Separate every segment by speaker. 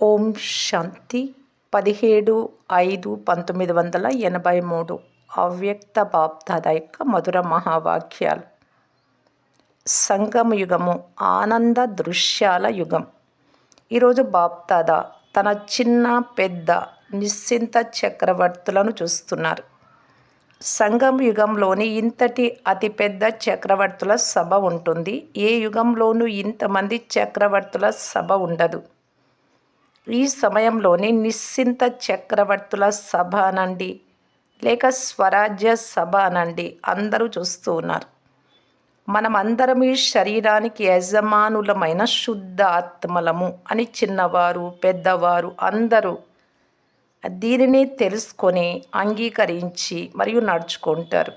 Speaker 1: ఓం శాంతి 17/5/1983 అవ్యక్త బాప్దాద యొక్క మధుర మహావాక్యాలు. సంగమ యుగము ఆనంద దృశ్యాల యుగం. ఈరోజు బాప్దాద తన చిన్న పెద్ద నిశ్చింత చక్రవర్తులను చూస్తున్నారు. సంగమ యుగంలోని ఇంతటి అతిపెద్ద చక్రవర్తుల సభ ఉంటుంది. ఏ యుగంలోనూ ఇంతమంది చక్రవర్తుల సభ ఉండదు. ఈ సమయంలోని నిశ్చింత చక్రవర్తుల సభ అనండి లేక స్వరాజ్య సభ అనండి అందరూ చూస్తూ ఉన్నారు. మనమందరం ఈ శరీరానికి యజమానులమైన శుద్ధ ఆత్మలము అని చిన్నవారు పెద్దవారు అందరూ దీనిని తెలుసుకొని అంగీకరించి మరియు నడుచుకుంటారు.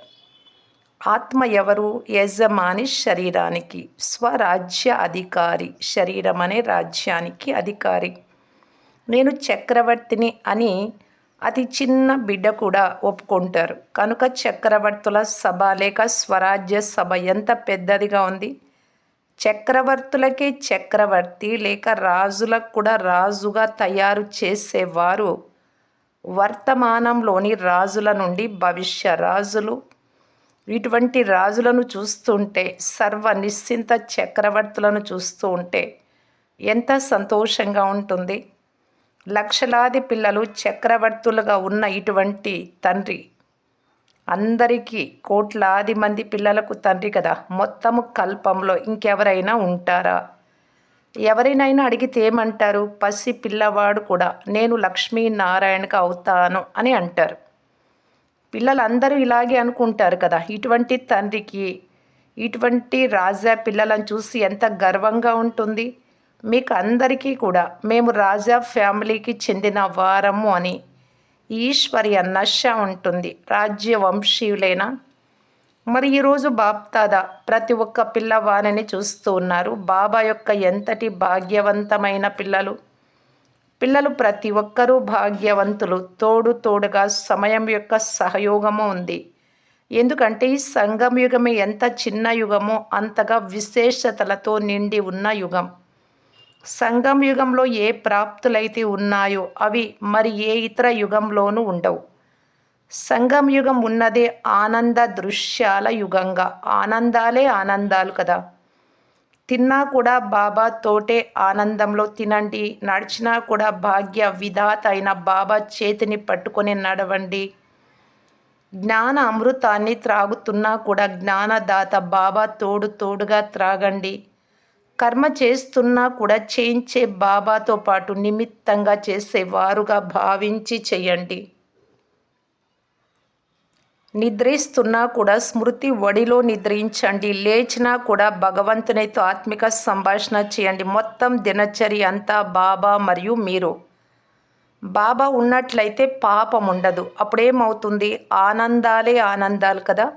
Speaker 1: ఆత్మ ఎవరు? యజమాని శరీరానికి, స్వరాజ్య అధికారి, శరీరం అనే రాజ్యానికి అధికారి. నేను చక్రవర్తిని అని అతి చిన్న బిడ్డ కూడా ఒప్పుకుంటారు. కనుక చక్రవర్తుల సభ లేక స్వరాజ్య సభ ఎంత పెద్దదిగా ఉంది. చక్రవర్తులకే చక్రవర్తి లేక రాజులకు కూడా రాజుగా తయారు చేసేవారు వర్తమానంలోని రాజుల నుండి భవిష్య రాజులు. ఇటువంటి రాజులను చూస్తుంటే, సర్వ నిశ్చింత చక్రవర్తులను చూస్తూ ఉంటే ఎంత సంతోషంగా ఉంటుంది. లక్షలాది పిల్లలు చక్రవర్తులుగా ఉన్న ఇటువంటి తండ్రి అందరికీ కోట్లాది మంది పిల్లలకు తండ్రి కదా. మొత్తము కల్పంలో ఇంకెవరైనా ఉంటారా? ఎవరినైనా అడిగితే ఏమంటారు? పసి పిల్లవాడు కూడా నేను లక్ష్మీనారాయణగా అవుతాను అని అంటారు. పిల్లలందరూ ఇలాగే అనుకుంటారు కదా. ఇటువంటి తండ్రికి ఇటువంటి రాజా పిల్లలను చూసి ఎంత గర్వంగా ఉంటుంది. మీకు అందరికీ కూడా మేము రాజా ఫ్యామిలీకి చెందిన వారము అని ఈశ్వర్య నశ ఉంటుంది. రాజ్య వంశీయులైనా మరి ఈరోజు బాప్దాద ప్రతి ఒక్క పిల్లవారిని చూస్తూ ఉన్నారు. బాబా యొక్క ఎంతటి భాగ్యవంతమైన పిల్లలు ప్రతి ఒక్కరూ భాగ్యవంతులు. తోడుగా సమయం యొక్క సహయోగము ఉంది. ఎందుకంటే ఈ సంగమ యుగమే ఎంత చిన్న యుగమో అంతగా విశేషతలతో నిండి ఉన్న యుగం. సంగమ యుగంలో ఏ ప్రాప్తులైతే ఉన్నాయో అవి మరి ఏ ఇతర యుగంలోనూ ఉండవు. సంగమ యుగం ఉన్నదే ఆనంద దృశ్యాల యుగంగా. ఆనందాలే ఆనందాలు కదా. తిన్నా కూడా బాబా తోటే ఆనందంలో తినండి. నడిచినా కూడా భాగ్య విధాత అయిన బాబా చేతిని పట్టుకొని నడవండి. జ్ఞాన అమృతాన్ని త్రాగుతున్నా కూడా జ్ఞానదాత బాబా తోడుగా త్రాగండి. కర్మ చేస్తున్నా కూడా చేయించే బాబాతో పాటు నిమిత్తంగా చేసేవారుగా భావించి చెయ్యండి. నిద్రిస్తున్నా కూడా స్మృతి ఒడిలో నిద్రించండి. లేచినా కూడా భగవంతునితో ఆత్మిక సంభాషణ చేయండి. మొత్తం దినచర్య అంతా బాబా మరియు మీరు. బాబా ఉన్నట్లయితే పాపం ఉండదు. అప్పుడేమవుతుంది? ఆనందాలే ఆనందాలు కదా.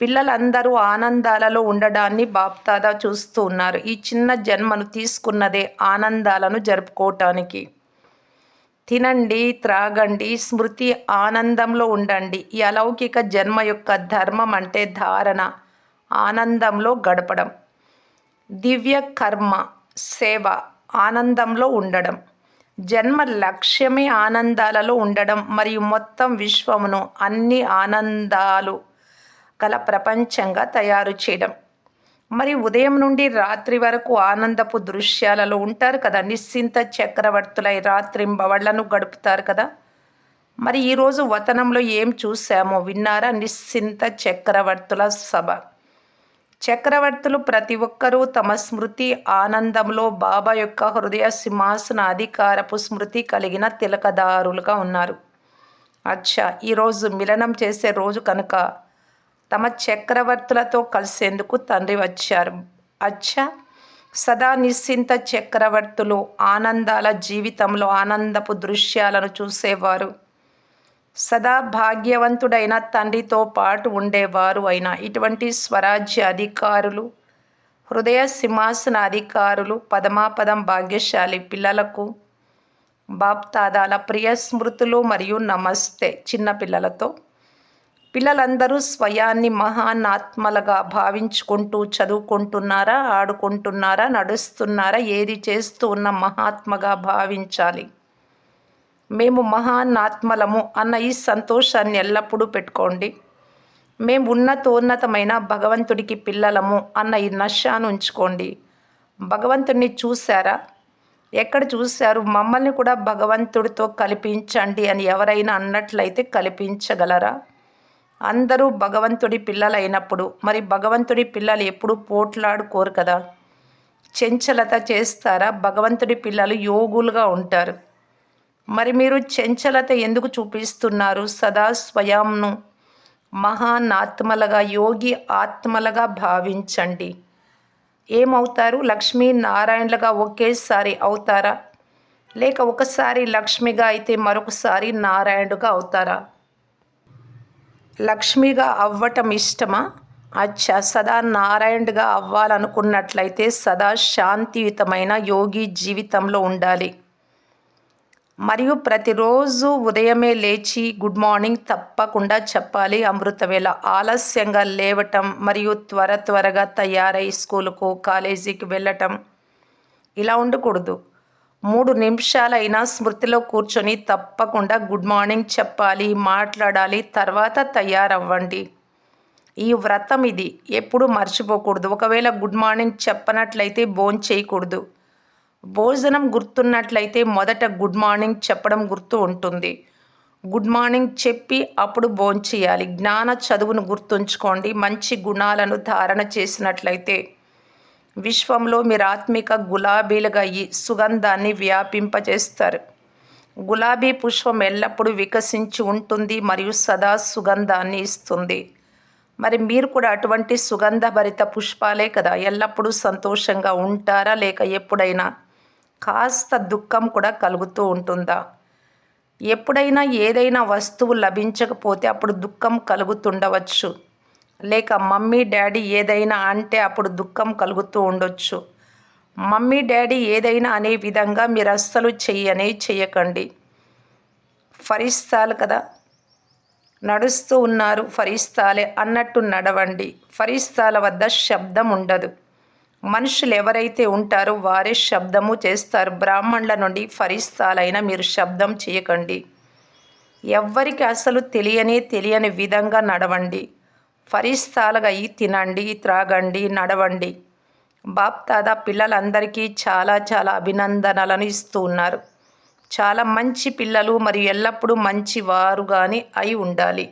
Speaker 1: పిల్లలందరూ ఆనందాలలో ఉండడాన్ని బాప్దాదా చూస్తూ ఉన్నారు. ఈ చిన్న జన్మను తీసుకున్నదే ఆనందాలను జరుపుకోవటానికి. తినండి, త్రాగండి, స్మృతి ఆనందంలో ఉండండి. ఈ అలౌకిక జన్మ యొక్క ధర్మం అంటే ధారణ, ఆనందంలో గడపడం. దివ్య కర్మ, సేవ, ఆనందంలో ఉండడం. జన్మ లక్ష్యమే ఆనందాలలో ఉండడం మరియు మొత్తం విశ్వమును అన్ని ఆనందాలు గల ప్రపంచంగా తయారు చేయడం. మరి ఉదయం నుండి రాత్రి వరకు ఆనందపు దృశ్యాలలో ఉంటారు కదా. నిశ్చింత చక్రవర్తులై రాత్రింబవళ్లను గడుపుతారు కదా. మరి ఈరోజు వతనంలో ఏం చూసామో విన్నారా? నిశ్చింత చక్రవర్తుల సభ. చక్రవర్తులు ప్రతి ఒక్కరూ తమ స్మృతి ఆనందంలో బాబా యొక్క హృదయ సింహాసన అధికారపు స్మృతి కలిగిన తిలకదారులుగా ఉన్నారు. అచ్చా, ఈరోజు మిలనం చేసే రోజు కనుక తమ చక్రవర్తులతో కలిసేందుకు తండ్రి వచ్చారు. అచ్చా, సదా నిశ్చింత చక్రవర్తులు ఆనందాల జీవితంలో ఆనందపు దృశ్యాలను చూసేవారు. సదా భాగ్యవంతుడైన తండ్రితో పాటు ఉండేవారు అయిన ఇటువంటి స్వరాజ్య అధికారులు, హృదయ సింహాసన అధికారులు, పదమాపదం భాగ్యశాలి పిల్లలకు బాప్దాదాల ప్రియ స్మృతులు మరియు నమస్తే. చిన్న పిల్లలతో పిల్లలందరూ స్వయాన్ని మహానాత్మలుగా భావించుకుంటూ చదువుకుంటున్నారా, ఆడుకుంటున్నారా, నడుస్తున్నారా, ఏది చేస్తూ ఉన్న మహాత్మగా భావించాలి. మేము మహానాత్మలము అన్న ఈ సంతోషాన్ని ఎల్లప్పుడూ పెట్టుకోండి. మేము ఉన్నతోన్నతమైన భగవంతుడికి పిల్లలము అన్న ఈ నశాను ఉంచుకోండి. భగవంతుడిని చూశారా? ఎక్కడ చూశారు? మమ్మల్ని కూడా భగవంతుడితో కల్పించండి అని ఎవరైనా అన్నట్లయితే కల్పించగలరా? అందరూ భగవంతుడి పిల్లలైనప్పుడు మరి భగవంతుడి పిల్లలు ఎప్పుడూ పోట్లాడుకోరు కదా. చెంచలత చేస్తారా? భగవంతుడి పిల్లలు యోగులుగా ఉంటారు. మరి మీరు చెంచలత ఎందుకు చూపిస్తున్నారు? సదా స్వయంను మహానాత్మలుగా యోగి ఆత్మలుగా భావించండి. ఏమవుతారు? లక్ష్మీ నారాయణలుగా ఒకేసారి అవుతారా? లేక ఒకసారి లక్ష్మిగా అయితే మరొకసారి నారాయణుడుగా అవుతారా? లక్ష్మిగా అవ్వటం ఇష్టమా? అచ్చా, సదా నారాయణుడిగా అవ్వాలనుకున్నట్లయితే సదా శాంతియుతమైన యోగి జీవితంలో ఉండాలి. మరియు ప్రతిరోజు ఉదయమే లేచి గుడ్ మార్నింగ్ తప్పకుండా చెప్పాలి. అమృతవేళ ఆలస్యంగా లేవటం మరియు త్వరగా తయారై స్కూలుకు కాలేజీకి వెళ్ళటం ఇలా ఉండకూడదు. 3 నిమిషాలైనా స్మృతిలో కూర్చొని తప్పకుండా గుడ్ మార్నింగ్ చెప్పాలి, మాట్లాడాలి, తర్వాత తయారవ్వండి. ఈ వ్రతం ఇది ఎప్పుడూ మర్చిపోకూడదు. ఒకవేళ గుడ్ మార్నింగ్ చెప్పనట్లయితే భోంచేయకూడదు. భోజనం గుర్తున్నట్లయితే మొదట గుడ్ మార్నింగ్ చెప్పడం గుర్తు ఉంటుంది. గుడ్ మార్నింగ్ చెప్పి అప్పుడు భోంచేయాలి. జ్ఞాన చదువును గుర్తుంచుకోండి. మంచి గుణాలను ధారణ చేసినట్లయితే విశ్వంలో మీరు ఆత్మిక గులాబీలుగా ఈ సుగంధాన్ని వ్యాపింపజేస్తారు. గులాబీ పుష్పం ఎల్లప్పుడూ వికసించి ఉంటుంది మరియు సదా సుగంధాన్ని ఇస్తుంది. మరి మీరు కూడా అటువంటి సుగంధభరిత పుష్పాలే కదా. ఎల్లప్పుడూ సంతోషంగా ఉంటారా? లేక ఎప్పుడైనా కాస్త దుఃఖం కూడా కలుగుతూ ఉంటుందా? ఎప్పుడైనా ఏదైనా వస్తువు లభించకపోతే అప్పుడు దుఃఖం కలుగుతుండవచ్చు. లేక మమ్మీ డాడీ ఏదైనా అంటే అప్పుడు దుఃఖం కలుగుతూ ఉండొచ్చు. మమ్మీ డాడీ ఏదైనా అనే విధంగా మీరు అస్సలు చేయకండి. ఫరిస్తాలు కదా, నడుస్తూ ఉన్నారు ఫరిస్తాలే అన్నట్టు నడవండి. ఫరిస్తాల వద్ద శబ్దం ఉండదు. మనుషులు ఎవరైతే ఉంటారో వారే శబ్దము చేస్తారు. బ్రాహ్మణుల నుండి ఫరిస్తాలైన మీరు శబ్దం చేయకండి. ఎవ్వరికి అసలు తెలియని విధంగా నడవండి. ఫరిస్తాలుగా తినండి, త్రాగండి, నడవండి. బాప్దాదా పిల్లలందరికీ చాలా అభినందనలను ఇస్తూ ఉన్నారు. చాలా మంచి పిల్లలు మరియు ఎల్లప్పుడూ మంచివారుగానే అయి ఉండాలి.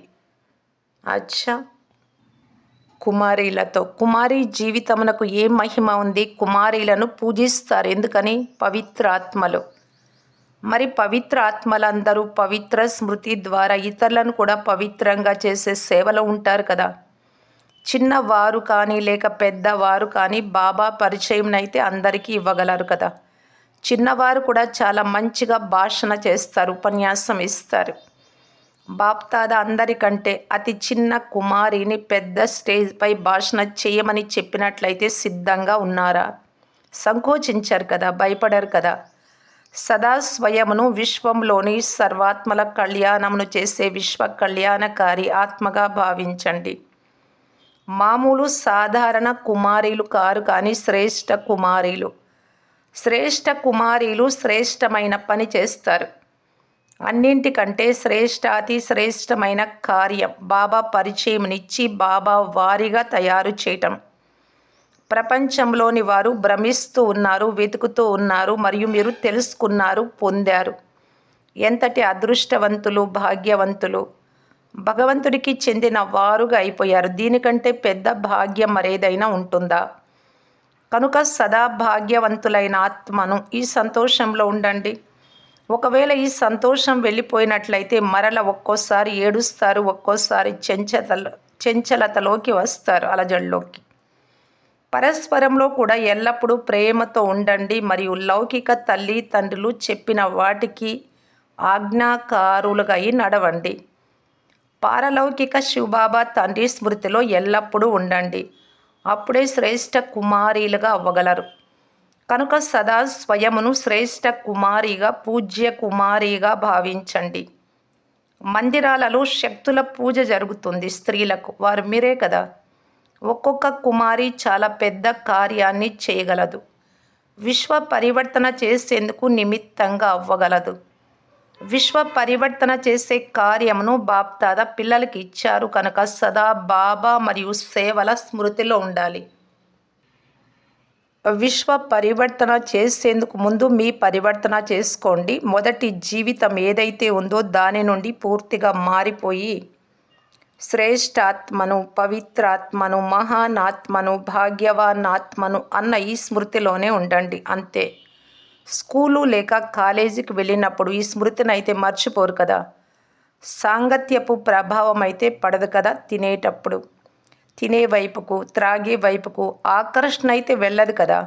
Speaker 1: అచ్చా, కుమారీలతో కుమారి జీవితమునకు ఏ మహిమ ఉంది? కుమారీలను పూజిస్తారు. ఎందుకని? పవిత్ర ఆత్మలు. మరి పవిత్ర ఆత్మలందరూ పవిత్ర స్మృతి ద్వారా ఇతరులను కూడా పవిత్రంగా చేసే సేవలో ఉంటారు కదా. చిన్నవారు కానీ లేక పెద్దవారు కానీ బాబా పరిచయం అయితే అందరికీ ఇవ్వగలరు కదా. చిన్నవారు కూడా చాలా మంచిగా భాషణ చేస్తారు, ఉపన్యాసం ఇస్తారు. బాప్దాదా అందరికంటే అతి చిన్న కుమారిని పెద్ద స్టేజ్పై భాషణ చేయమని చెప్పినట్లయితే సిద్ధంగా ఉన్నారా? సంకోచించారు కదా, భయపడరు కదా. సదా స్వయమును విశ్వంలోని సర్వాత్మల కళ్యాణమును చేసే విశ్వ కళ్యాణకారి ఆత్మగా భావించండి. మామూలు సాధారణ కుమారీలు కారు కానీ శ్రేష్ఠ కుమారీలు. శ్రేష్ఠ కుమారీలు శ్రేష్టమైన పని చేస్తారు. అన్నింటికంటే అతి శ్రేష్టమైన కార్యం బాబా పరిచయంనిచ్చి బాబా వారిగా తయారు చేయటం. ప్రపంచంలోని వారు భ్రమిస్తూ ఉన్నారు, వెతుకుతూ ఉన్నారు మరియు మీరు తెలుసుకున్నారు, పొందారు. ఎంతటి అదృష్టవంతులు, భాగ్యవంతులు. భగవంతుడికి చెందిన వారుగా అయిపోయారు. దీనికంటే పెద్ద భాగ్యం మరేదైనా ఉంటుందా? కనుక సదా భాగ్యవంతులైన ఆత్మను ఈ సంతోషంలో ఉండండి. ఒకవేళ ఈ సంతోషం వెళ్ళిపోయినట్లయితే మరల ఒక్కోసారి ఏడుస్తారు, ఒక్కోసారి చెంచలతలోకి వస్తారు, అలజడిలోకి. పరస్పరంలో కూడా ఎల్లప్పుడూ ప్రేమతో ఉండండి మరియు లౌకిక తల్లి తండ్రులు చెప్పిన వాటికి ఆజ్ఞాకారులుగా నడవండి. పారలౌకిక శివబాబా తండ్రి స్మృతిలో ఎల్లప్పుడూ ఉండండి. అప్పుడే శ్రేష్ఠ కుమారీలుగా అవ్వగలరు. కనుక సదా స్వయమును శ్రేష్ఠ కుమారిగా, పూజ్య కుమారిగా భావించండి. మందిరాలలో శక్తుల పూజ జరుగుతుంది స్త్రీలకు. వారు మీరే కదా! ఒక్కొక్క కుమారి చాలా పెద్ద కార్యాన్ని చేయగలదు. విశ్వ పరివర్తన చేసేందుకు నిమిత్తంగా అవ్వగలదు. విశ్వ పరివర్తన చేసే కార్యమును బాప్దాదా పిల్లలకి ఇచ్చారు కనుక సదా బాబా మరియు సేవల స్మృతిలో ఉండాలి. విశ్వ పరివర్తన చేసేందుకు ముందు మీ పరివర్తన చేసుకోండి. మొదటి జీవితం ఏదైతే ఉందో దాని నుండి పూర్తిగా మారిపోయి శ్రేష్ఠాత్మను, పవిత్రాత్మను, మహానాత్మను, భాగ్యవానాత్మను అన్న ఈ స్మృతిలోనే ఉండండి. అంతే. స్కూలు లేక కాలేజీకి వెళ్ళినప్పుడు ఈ స్మృతిని అయితే మర్చిపోరు కదా. సాంగత్యపు ప్రభావం అయితే పడదు కదా. తినేటప్పుడు తినే వైపుకు, త్రాగే వైపుకు ఆకర్షణ అయితే వెళ్ళదు కదా.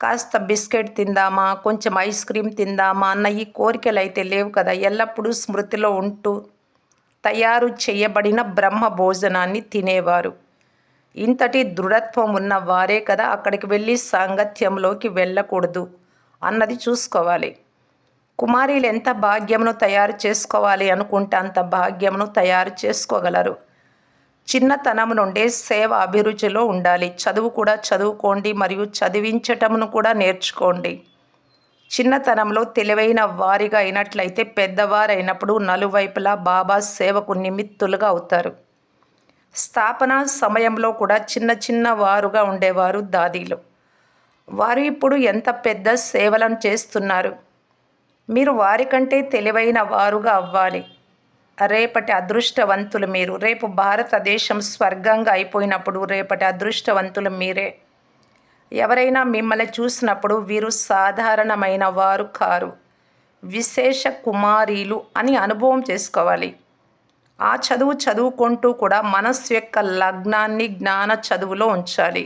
Speaker 1: కాస్త బిస్కెట్ తిందామా, కొంచెం ఐస్ క్రీమ్ తిందామా అన్న ఈ కోరికలు అయితే లేవు కదా. ఎల్లప్పుడూ స్మృతిలో ఉంటూ తయారు చేయబడిన బ్రహ్మ భోజనాన్ని తినేవారు. ఇంతటి దృఢత్వం ఉన్న వారే కదా అక్కడికి వెళ్ళి సాంగత్యంలోకి వెళ్ళకూడదు అన్నది చూసుకోవాలి. కుమారీలు ఎంత భాగ్యమును తయారు చేసుకోవాలి అనుకుంటే అంత భాగ్యమును తయారు చేసుకోగలరు. చిన్నతనం నుండే సేవ అభిరుచిలో ఉండాలి. చదువు కూడా చదువుకోండి మరియు చదివించటమును కూడా నేర్చుకోండి. చిన్నతనంలో తెలివైన వారిగా అయినట్లయితే పెద్దవారైనప్పుడు నలువైపులా బాబా సేవకు నిమిత్తులుగా అవుతారు. స్థాపన సమయంలో కూడా చిన్న చిన్న వారుగా ఉండేవారు దాదీలు. వారు ఇప్పుడు ఎంత పెద్ద సేవలను చేస్తున్నారు. మీరు వారికంటే తెలివైన వారుగా అవ్వాలి. రేపటి అదృష్టవంతులు మీరు. రేపు భారతదేశం స్వర్గంగా అయిపోయినప్పుడు రేపటి అదృష్టవంతులు మీరే. ఎవరైనా మిమ్మల్ని చూసినప్పుడు వీరు సాధారణమైన వారు కారు, విశేష కుమారీలు అని అనుభవం చేసుకోవాలి. ఆ చదువు చదువుకుంటూ కూడా మనస్సు యొక్క లగ్నాన్ని జ్ఞాన చదువులో ఉంచాలి.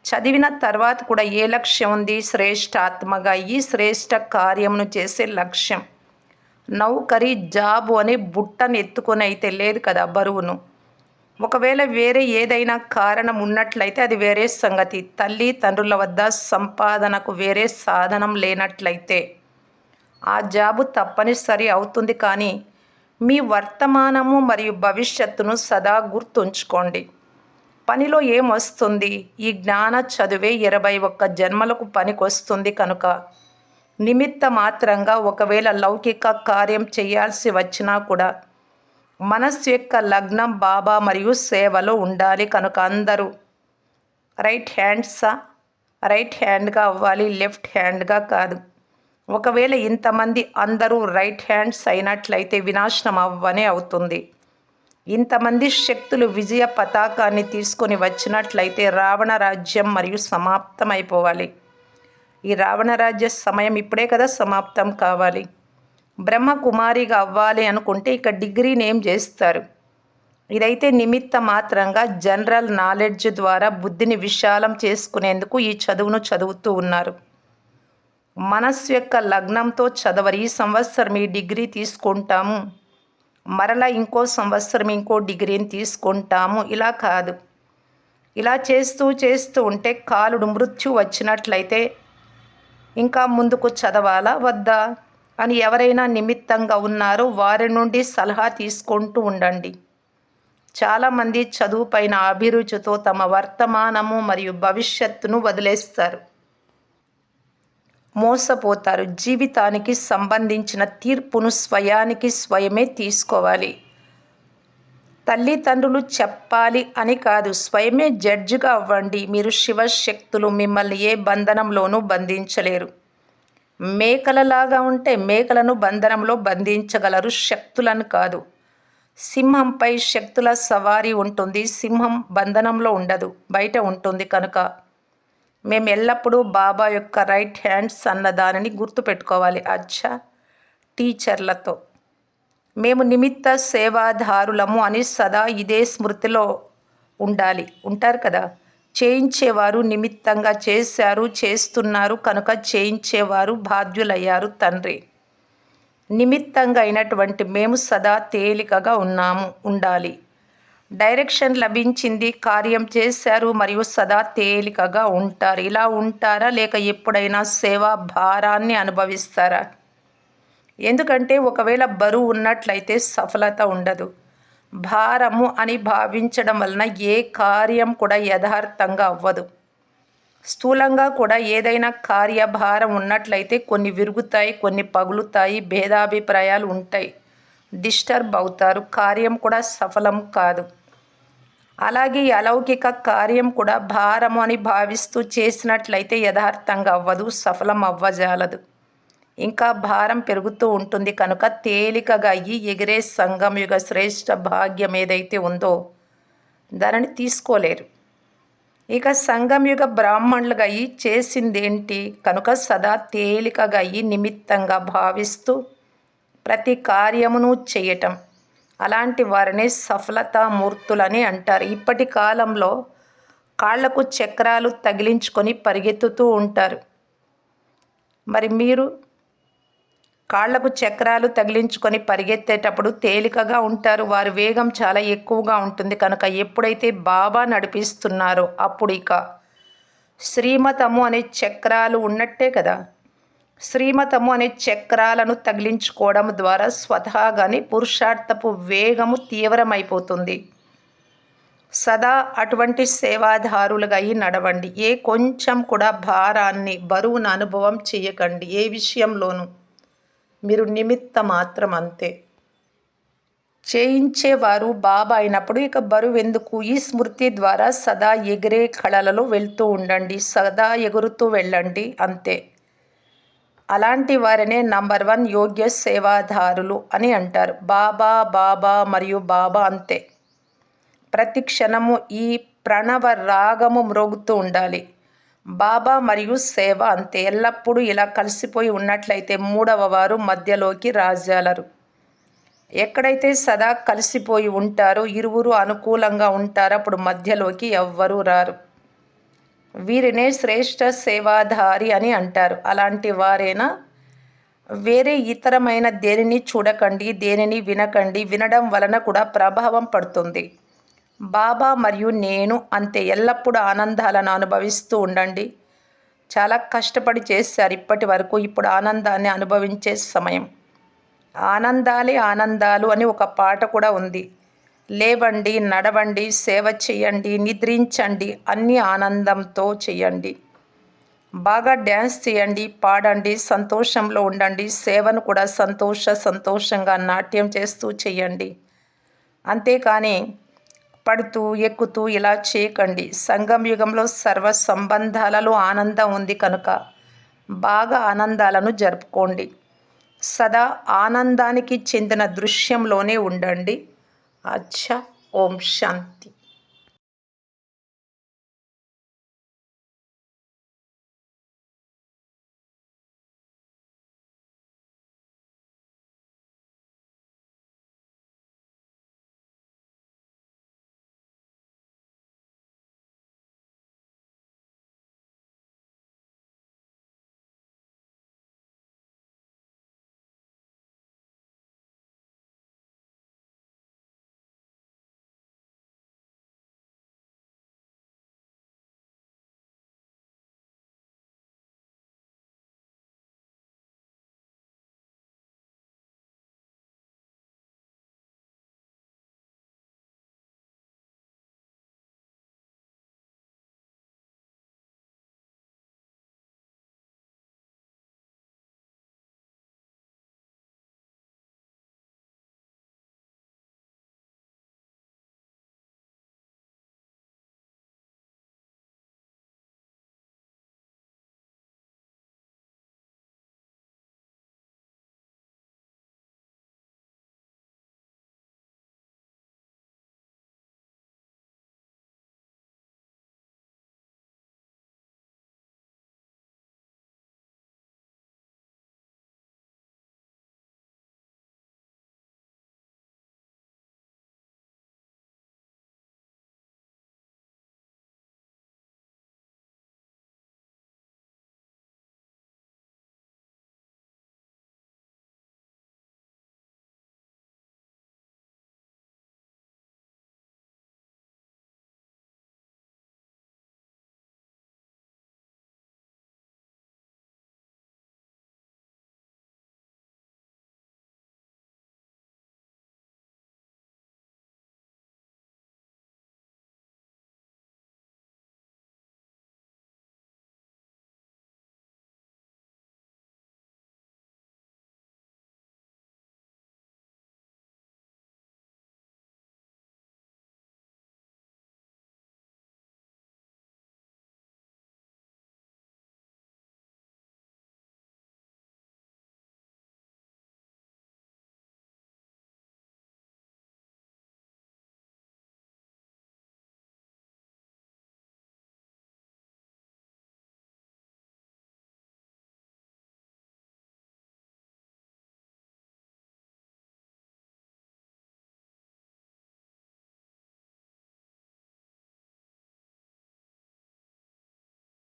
Speaker 1: చదివిన తర్వాత కూడా ఏ లక్ష్యం ఉంది? శ్రేష్ఠాత్మగా ఈ శ్రేష్ఠ కార్యమును చేసే లక్ష్యం. నౌకరీ, జాబు అనే బుట్టను ఎత్తుకొని అయితే లేదు కదా బరువును. ఒకవేళ వేరే ఏదైనా కారణం ఉన్నట్లయితే అది వేరే సంగతి. తల్లి తండ్రుల వద్ద సంపాదనకు వేరే సాధనం లేనట్లయితే ఆ జాబు తప్పనిసరి అవుతుంది. కానీ మీ వర్తమానము మరియు భవిష్యత్తును సదా గుర్తుంచుకోండి. పనిలో ఏమొస్తుంది? ఈ జ్ఞాన చదువే 21 జన్మలకు పనికొస్తుంది కనుక నిమిత్త మాత్రంగా ఒకవేళ లౌకిక కార్యం చేయాల్సి వచ్చినా కూడా మనస్సు యొక్క లగ్నం బాబా మరియు సేవలో ఉండాలి. కనుక అందరూ రైట్ హ్యాండ్గా అవ్వాలి, లెఫ్ట్ హ్యాండ్గా కాదు. ఒకవేళ ఇంతమంది అందరూ రైట్ హ్యాండ్స్ అయినట్లయితే వినాశనం అవ్వనే అవుతుంది. ఇంతమంది శక్తులు విజయ పతాకాన్ని తీసుకొని వచ్చినట్లయితే రావణ రాజ్యం మరియు సమాప్తం అయిపోవాలి. ఈ రావణ రాజ్య సమయం ఇప్పుడే కదా సమాప్తం కావాలి. బ్రహ్మకుమారిగా అవ్వాలి అనుకుంటే ఇక డిగ్రీని ఏం చేస్తారు? ఇదైతే నిమిత్త మాత్రంగా జనరల్ నాలెడ్జ్ ద్వారా బుద్ధిని విశాలం చేసుకునేందుకు ఈ చదువును చదువుతూ ఉన్నారు. మనస్సు యొక్క లగ్నంతో చదవరు. ఈ సంవత్సరం ఈ డిగ్రీ తీసుకుంటాము, మరలా ఇంకో సంవత్సరం ఇంకో డిగ్రీని తీసుకుంటాము, ఇలా కాదు. ఇలా చేస్తూ ఉంటే కాలుడు మృత్యు వచ్చినట్లయితే ఇంకా ముందుకు చదవాలా వద్దా అని ఎవరైనా నిమిత్తంగా ఉన్నారో వారి నుండి సలహా తీసుకుంటూ ఉండండి. చాలామంది చదువు పైన అభిరుచితో తమ వర్తమానము మరియు భవిష్యత్తును వదిలేస్తారు, మోసపోతారు. జీవితానికి సంబంధించిన తీర్పును స్వయానికి స్వయమే తీసుకోవాలి. తల్లిదండ్రులు చెప్పాలి అని కాదు, స్వయమే జడ్జిగా అవ్వండి. మీరు శివశక్తులు, మిమ్మల్ని ఏ బంధనంలోనూ బంధించలేరు. మేకలలాగా ఉంటే మేకలను బంధనంలో బంధించగలరు, శక్తులను కాదు. సింహంపై శక్తుల సవారీ ఉంటుంది. సింహం బంధనంలో ఉండదు, బయట ఉంటుంది. కనుక మేము ఎల్లప్పుడూ బాబా యొక్క రైట్ హ్యాండ్స్ అన్న దానిని గుర్తుపెట్టుకోవాలి. అచ్చా, టీచర్లతో మేము నిమిత్త సేవాదారులము అని సదా ఇదే స్మృతిలో ఉండాలి. ఉంటారు కదా. చేయించేవారు నిమిత్తంగా చేశారు, చేస్తున్నారు కనుక చేయించేవారు బాధ్యులయ్యారు తండ్రి. నిమిత్తంగా అయినటువంటి మేము సదా తేలికగా ఉండాలి. డైరెక్షన్ లభించింది, కార్యం చేశారు మరియు సదా తేలికగా ఉంటారు. ఇలా ఉంటారా లేక ఎప్పుడైనా సేవా భారాన్ని అనుభవిస్తారా? ఎందుకంటే ఒకవేళ బరువు ఉన్నట్లయితే సఫలత ఉండదు. భారము అని భావించడం వలన ఏ కార్యం కూడా యథార్థంగా అవ్వదు. స్థూలంగా కూడా ఏదైనా కార్యభారం ఉన్నట్లయితే కొన్ని విరుగుతాయి, కొన్ని పగులుతాయి, భేదాభిప్రాయాలు ఉంటాయి, డిస్టర్బ్ అవుతారు, కార్యం కూడా సఫలం కాదు. అలాగే ఈ అలౌకిక కార్యం కూడా భారము అని భావిస్తూ చేసినట్లయితే యథార్థంగా అవ్వదు, సఫలం అవ్వజాలదు. ఇంకా భారం పెరుగుతూ ఉంటుంది కనుక తేలికగా అయ్యి ఎగిరే సంగమయుగ శ్రేష్ఠ భాగ్యం ఏదైతే ఉందో దానిని తీసుకోలేరు. ఇక సంగమయుగ బ్రాహ్మణులుగా అయ్యి చేసిందేంటి కనుక సదా తేలికగా అయ్యి నిమిత్తంగా భావిస్తూ ప్రతి కార్యమును చేయటం. అలాంటి వారిని సఫలతామూర్తులని అంటారు. ఇప్పటి కాలంలో కాళ్లకు చక్రాలు తగిలించుకొని పరిగెత్తుతూ ఉంటారు. మరి మీరు కాళ్లకు చక్రాలు తగిలించుకొని పరిగెత్తేటప్పుడు తేలికగా ఉంటారు. వారి వేగం చాలా ఎక్కువగా ఉంటుంది కనుక ఎప్పుడైతే బాబా నడిపిస్తున్నారో అప్పుడు ఇక శ్రీమతము అనే చక్రాలు ఉన్నట్టే కదా. శ్రీమతము అనే చక్రాలను తగిలించుకోవడం ద్వారా స్వతహాగానే పురుషార్థపు వేగము తీవ్రమైపోతుంది. సదా అటువంటి సేవాదారులుగా అయి నడవండి. ఏ కొంచెం కూడా భారాన్ని, బరువును అనుభవం చేయకండి. ఏ విషయంలోనూ మీరు నిమిత్త మాత్రం అంతే. చేయించేవారు బాబా అయినప్పుడు ఇక బరువెందుకు? ఈ స్మృతి ద్వారా సదా ఎగిరే కళలలో వెళ్తూ ఉండండి. సదా ఎగురుతూ వెళ్ళండి అంతే. అలాంటి వారినే నంబర్ 1 యోగ్య సేవాదారులు అని అంటారు. బాబా బాబా మరియు బాబా అంతే. ప్రతి క్షణము ఈ ప్రణవ రాగము మ్రోగుతూ ఉండాలి. బాబా మరియు సేవ అంతే. ఎల్లప్పుడూ ఇలా కలిసిపోయి ఉన్నట్లయితే మూడవ వారు మధ్యలోకి రాజాలరు. ఎక్కడైతే సదా కలిసిపోయి ఉంటారో, ఇరువురు అనుకూలంగా ఉంటారో అప్పుడు మధ్యలోకి ఎవ్వరూ రారు. వీరినే శ్రేష్ఠ సేవాధారి అని అంటారు. అలాంటి వారేనా? వేరే ఇతరమైన దేనిని చూడకండి, దేనిని వినకండి. వినడం వలన కూడా ప్రభావం పడుతుంది. బాబా మరియు నేను అంతే. ఎల్లప్పుడూ ఆనందాలను అనుభవిస్తూ ఉండండి. చాలా కష్టపడి చేశారు ఇప్పటి వరకు. ఇప్పుడు ఆనందాన్ని అనుభవించే సమయం. ఆనందాలే ఆనందాలు అని ఒక పాట కూడా ఉంది. లేవండి, నడవండి, సేవ చేయండి, నిద్రించండి, అన్నీ ఆనందంతో చేయండి. బాగా డ్యాన్స్ చేయండి, పాడండి, సంతోషంలో ఉండండి. సేవను కూడా సంతోషంగా నాట్యం చేస్తూ చేయండి. అంతేకాని పడుతూ ఎక్కుతూ ఇలా చేయకండి. సంగం యుగంలో సర్వ సంబంధాలలో ఆనందం ఉంది కనుక బాగా ఆనందాలను జరుపుకోండి. సదా ఆనందానికి చెందిన దృశ్యంలోనే ఉండండి. అచ్చా. ఓం శాంతి.